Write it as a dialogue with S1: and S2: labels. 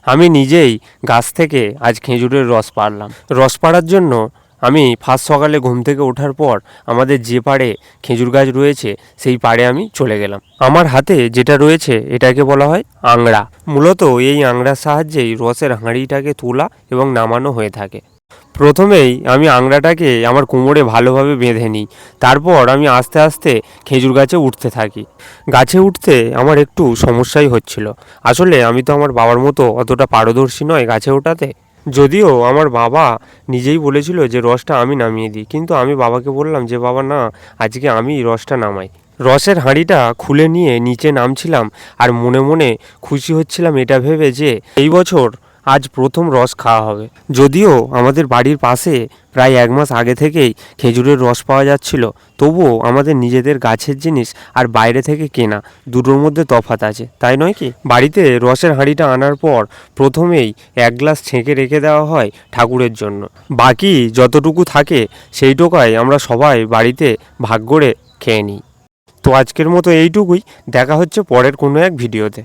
S1: আমি নিজেই গাছ থেকে আজ খেজুরের রস পাড়লাম। রস পাড়ার জন্য আমি ফার্স্ট সকালে ঘুম থেকে ওঠার পর আমাদের যে পাড়ে খেজুর গাছ রয়েছে সেই পাড়ে আমি চলে গেলাম। আমার হাতে যেটা রয়েছে এটাকে বলা হয় আংড়া। মূলত এই আংড়ার সাহায্যেই রসের হাঁড়িটাকে তোলা এবং নামানো হয়ে থাকে। প্রথমেই আমি আংড়াটাকে আমার কোমরে ভালোভাবে বেঁধে নিই। তারপর আমি আস্তে আস্তে খেজুর গাছে উঠতে থাকি। গাছে উঠতে আমার একটু সমস্যাই হচ্ছিল। আসলে আমি তো আমার বাবার মতো অতটা পারদর্শী নয় গাছে ওঠাতে। যদিও আমার বাবা নিজেই বলেছিল যে রসটা আমি নামিয়ে দিই, কিন্তু আমি বাবাকে বললাম যে বাবা না, আজকে আমি রসটা নামাই। রসের হাঁড়িটা খুলে নিয়ে নিচে নামছিলাম আর মনে মনে খুশি হচ্ছিলাম এটা ভেবে যে এই বছর আজ প্রথম রস খাওয়া হবে। যদিও আমাদের বাড়ির পাশে প্রায় 1 মাস আগে থেকেই খেজুরের রস পাওয়া যাচ্ছিল, তবুও আমাদের নিজেদের গাছের জিনিস আর বাইরে থেকে কেনা দুটোর মধ্যে তফাৎ আছে, তাই নয় কি? বাড়িতে রসের হাঁড়িটা আনার পর প্রথমেই 1 গ্লাস ছেঁকে রেখে দেওয়া হয় ঠাকুরের জন্য। বাকি যতটুকু থাকে সেই টোকায় আমরা সবাই বাড়িতে ভাগ করে খেয়ে নিই। তো আজকের মতো এইটুকুই। দেখা হচ্ছে পরের কোনো এক ভিডিওতে।